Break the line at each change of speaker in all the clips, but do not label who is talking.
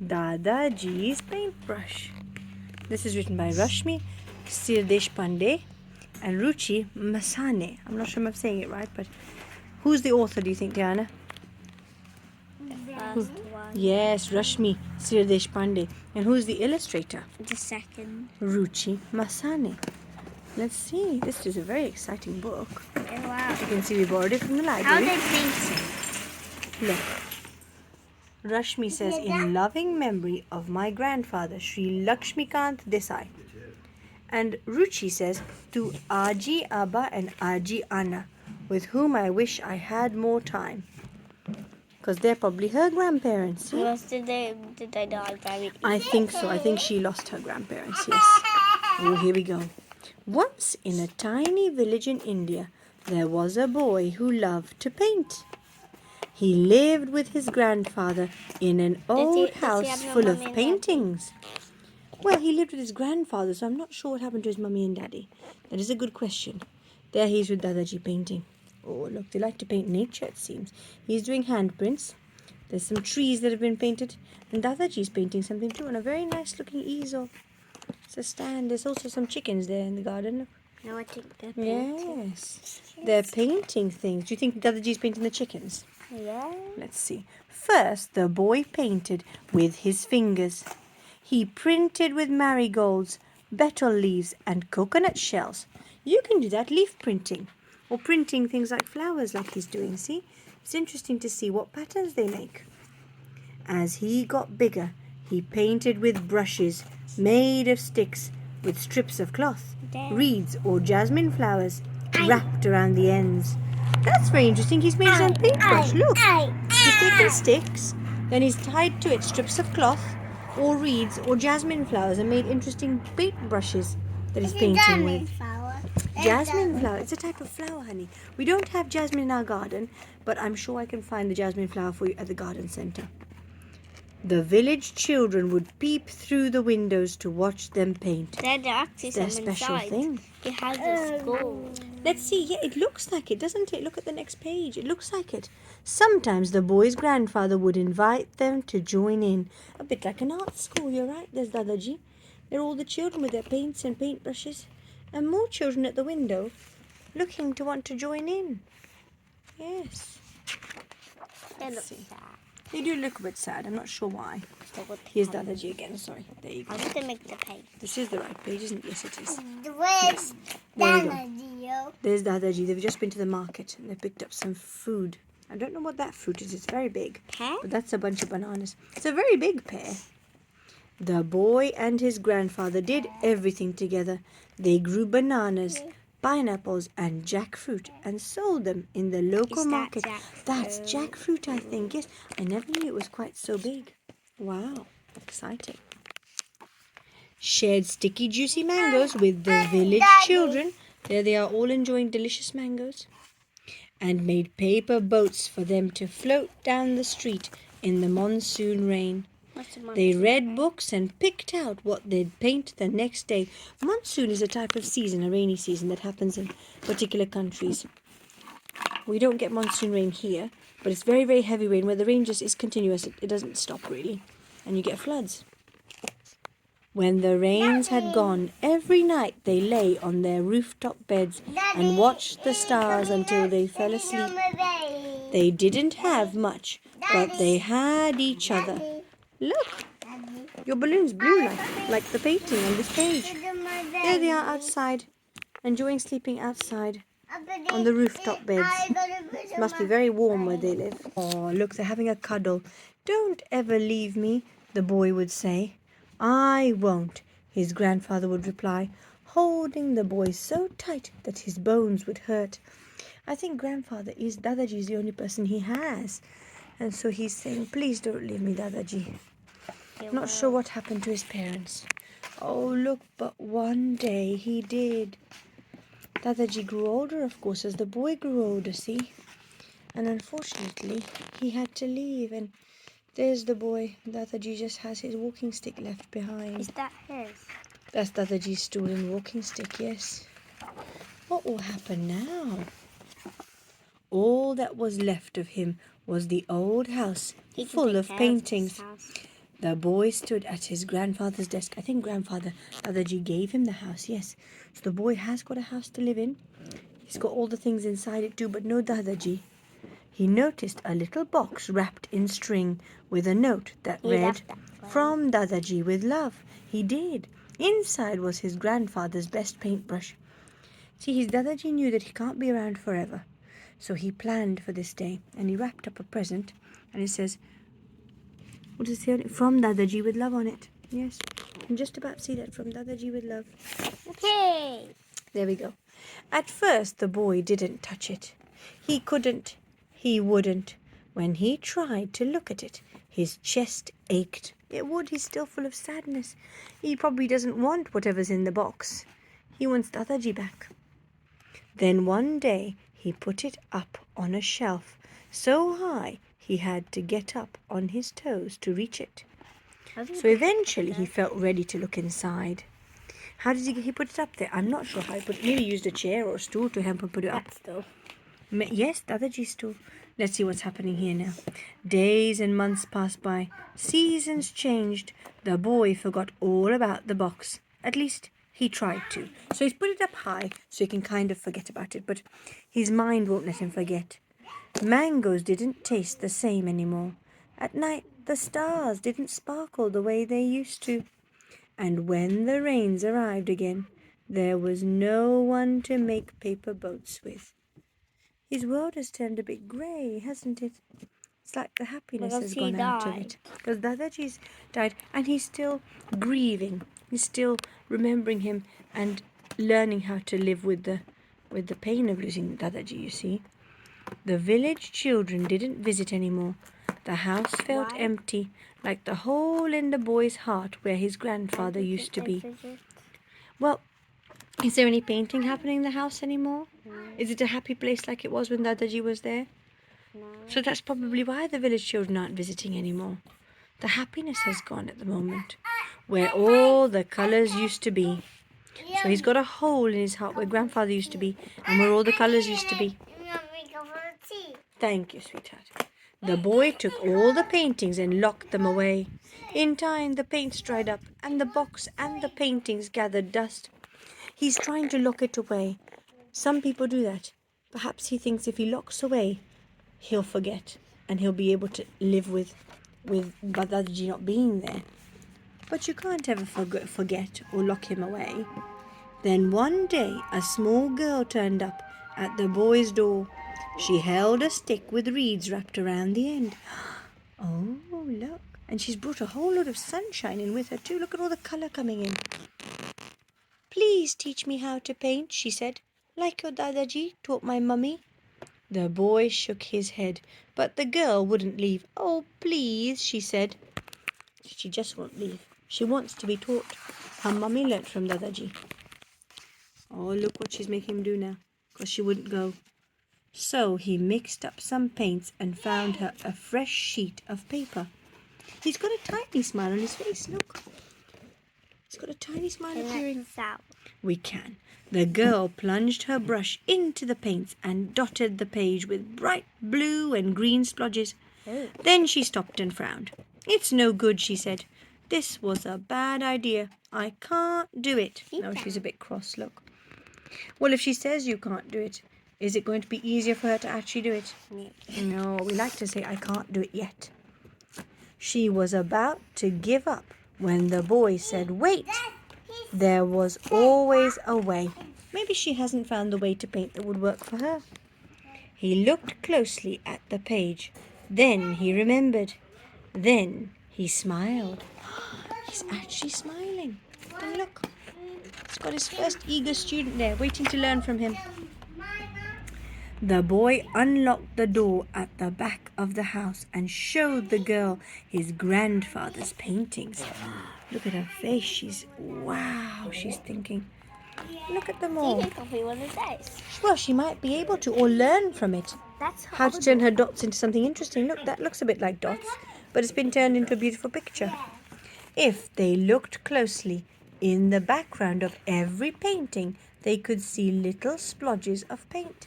Dadaji's Paintbrush. This is written by Rashmi, Sirdeshpande, and Ruchi Mhasane. I'm not sure if I'm saying it right, but who's the author, do you think, Diana?
The first one.
Yes, Rashmi Sirdeshpande. And who's the illustrator?
The second.
Ruchi Mhasane. Let's see. This is a very exciting book.
Oh, wow.
You can see we borrowed it from the
How
library.
they paint it?
Look. Rashmi says, in loving memory of my grandfather, Sri Lakshmikant Desai. And Ruchi says, to Aji Abba and Aji Anna, with whom I wish I had more time. Because they're probably her grandparents. See?
Did they die very
I think so. I think she lost her grandparents, yes. Oh, here we go. Once in a tiny village in India, there was a boy who loved to paint. He lived with his grandfather in an old house full of paintings. Well, he lived with his grandfather, so I'm not sure what happened to his mummy and daddy. That is a good question. There he is with Dadaji painting. Oh, look, they like to paint nature, it seems. He's doing handprints. There's some trees that have been painted. And Dadaji's painting something too on a very nice looking easel. It's a stand. There's also some chickens there in the garden. Look.
No, I think they're painting.
Yes. They're painting things. Do you think Dadaji's painting the chickens?
Yeah.
Let's see. First, the boy painted with his fingers. He printed with marigolds, betel leaves, and coconut shells. You can do that leaf printing, or printing things like flowers like he's doing, see? It's interesting to see what patterns they make. As he got bigger, he painted with brushes made of sticks with strips of cloth, reeds or jasmine flowers wrapped around the ends. That's very interesting. He's made his own paintbrush. Look, he's taken sticks, then he's tied to it strips of cloth or reeds or jasmine flowers and made interesting paintbrushes that he's painting with. Jasmine flower. It's a type of flower, honey. We don't have jasmine in our garden, but I'm sure I can find the jasmine flower for you at the garden centre. The village children would peep through the windows to watch them paint.
There's actually
Their
some
special
inside.
thing.
It has a school.
Let's see. Yeah, it looks like it, doesn't it? Look at the next page. It looks like it. Sometimes the boy's grandfather would invite them to join in. A bit like an art school. You're right. There's Dadaji. There are all the children with their paints and paintbrushes. And more children at the window looking to want to join in. Yes.
They look
see.
sad.
They do look a bit sad. I'm not sure why. Here's Dadaji again. Sorry. There you go.
How did they make the paint?
This is the right page, isn't it? Yes, it is.
Where's
There you go.
Dadaji?
There's Dadaji. They've just been to the market and they picked up some food. I don't know what that fruit is. It's very big.
Pear?
But that's a bunch of bananas. It's a very big pear. The boy and his grandfather did everything together. They grew bananas, pineapples, and jackfruit and sold them in the local market. That's jackfruit, I think. Yes, I never knew it was quite so big. Wow, exciting. Shared sticky, juicy mangoes with the village children. There they are, all enjoying delicious mangoes. And made paper boats for them to float down the street in the monsoon rain. They read books and picked out what they'd paint the next day. Monsoon is a type of season, a rainy season that happens in particular countries. We don't get monsoon rain here, but it's very, very heavy rain where the rain just is continuous. It doesn't stop really, and you get floods. When the rains had gone, every night they lay on their rooftop beds and watched the stars until they fell asleep. They didn't have much, but they had each other. Look, your balloon's blue like the painting on this page. There they are outside, enjoying sleeping outside on the rooftop beds. It must be very warm where they live. Oh, look, they're having a cuddle. Don't ever leave me, the boy would say. I won't, his grandfather would reply, holding the boy so tight that his bones would hurt. I think grandfather is Dadaji is the only person he has. And so he's saying, please don't leave me, Dadaji. Not sure what happened to his parents. Oh, look, but one day he did. Dadaji grew older, of course, as the boy grew older, see? And unfortunately, he had to leave. And there's the boy. Dadaji just has his walking stick left behind.
Is that his?
That's Dadaji's stool and walking stick, yes. What will happen now? All that was left of him was the old house, full of paintings. The boy stood at his grandfather's desk. I think Dadaji gave him the house, yes. So the boy has got a house to live in. He's got all the things inside it too, but no Dadaji. He noticed a little box wrapped in string with a note that
He
read,
loved that one.
"From Dadaji with love." He did. Inside was his grandfather's best paintbrush. See, his Dadaji knew that he can't be around forever. So he planned for this day and he wrapped up a present and it says, what does it say on it? "From Dadaji with love" on it. Yes, you can just about see that. "From Dadaji with love."
Okay.
There we go. At first, the boy didn't touch it. He couldn't. He wouldn't. When he tried to look at it, his chest ached. It would. He's still full of sadness. He probably doesn't want whatever's in the box. He wants Dadaji back. Then one day, he put it up on a shelf so high he had to get up on his toes to reach it. So eventually, he felt ready to look inside. How did he put it up there? I'm not sure how he put it. Maybe he used a chair or a stool to help him put it up.
Still.
Yes, Dadaji's stool. Let's see what's happening here now. Days and months passed by. Seasons changed. The boy forgot all about the box. At least he tried to. So he's put it up high so he can kind of forget about it. But his mind won't let him forget. Mangoes didn't taste the same anymore. At night, the stars didn't sparkle the way they used to. And when the rains arrived again, there was no one to make paper boats with. His world has turned a bit grey, hasn't it? It's like the happiness
Because
has
he
gone out of
died.
it. Because Dadaji's died and he's still grieving. He's still remembering him and learning how to live with the pain of losing Dadaji, you see. The village children didn't visit anymore. The house felt
Why?
empty, like the hole in the boy's heart where his grandfather used to be. Well, is there any painting happening in the house anymore?
No.
Is it a happy place like it was when Dadaji was there?
No.
So that's probably why the village children aren't visiting anymore. The happiness has gone at the moment, where all the colours used to be. So he's got a hole in his heart where grandfather used to be and where all the colours used to be. Thank you, sweetheart. The boy took all the paintings and locked them away. In time, the paints dried up and the box and the paintings gathered dust. He's trying to lock it away. Some people do that. Perhaps he thinks if he locks away, he'll forget and he'll be able to live with Dadaji not being there. But you can't ever forget or lock him away. Then one day, a small girl turned up at the boy's door. She held a stick with reeds wrapped around the end. Oh, look. And she's brought a whole lot of sunshine in with her too. Look at all the colour coming in. "Please teach me how to paint," she said, "like your Dadaji taught my mummy." The boy shook his head, but the girl wouldn't leave. "Oh, please," she said. She just won't leave. She wants to be taught. Her mummy learnt from Dadaji. Oh, look what she's making him do now, because she wouldn't go. So he mixed up some paints and found her a fresh sheet of paper. He's got a tiny smile on his face, look. He's got a tiny smile appearing. We can. The girl plunged her brush into the paints and dotted the page with bright blue and green splodges. Then she stopped and frowned. "It's no good," she said. "This was a bad idea. I can't do it." No, she's a bit cross, look. Well, if she says you can't do it, is it going to be easier for her to actually do it? No, we like to say, "I can't do it yet." She was about to give up when the boy said, "Wait, there was always a way." Maybe she hasn't found the way to paint that would work for her. He looked closely at the page. Then he remembered. Then he smiled. He's actually smiling. And look, he's got his first eager student there waiting to learn from him. The boy unlocked the door at the back of the house and showed the girl his grandfather's paintings. Look at her face. Wow, she's thinking. Look at them all.
She can copy one of those.
Well, she might be able to, or learn from it.
That's
How to turn her dots into something interesting. Look, that looks a bit like dots, but it's been turned into a beautiful picture. If they looked closely, in the background of every painting, they could see little splodges of paint,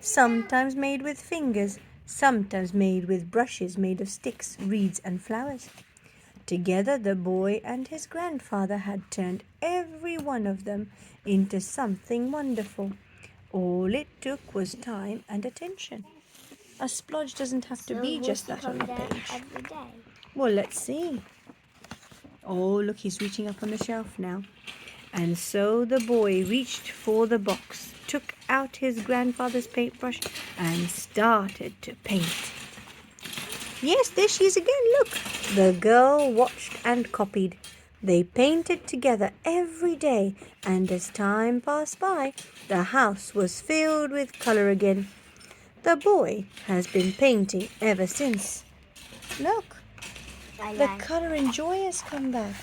sometimes made with fingers, sometimes made with brushes made of sticks, reeds, and flowers. Together, the boy and his grandfather had turned every one of them into something wonderful. All it took was time and attention. A splodge doesn't have to be just that on a page.
Every day.
Well, let's see. Oh, look, he's reaching up on the shelf now. And so the boy reached for the box, took out his grandfather's paintbrush, and started to paint. Yes, there she is again, look. The girl watched and copied. They painted together every day, and as time passed by, the house was filled with colour again. The boy has been painting ever since. Look, the colour and joy has come back.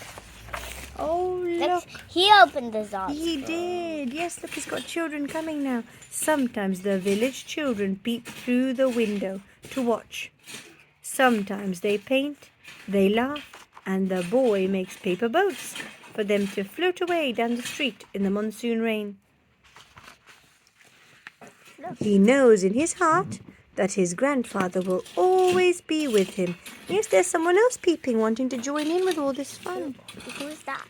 Oh, look.
He opened the art.
He did. Yes, look, he's got children coming now. Sometimes the village children peep through the window to watch. Sometimes they paint, they laugh, and the boy makes paper boats for them to float away down the street in the monsoon rain. He knows in his heart that his grandfather will always be with him. Yes, there's someone else peeping, wanting to join in with all this fun.
Who's that?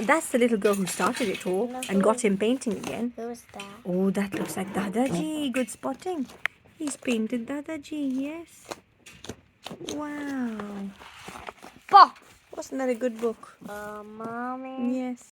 That's the little girl who started it all and got him painting again.
Who's that?
Oh, that looks like Dadaji. Good spotting. He's painted Dadaji, yes. Wow.
Bah!
Wasn't that a good book?
Mommy.
Yes.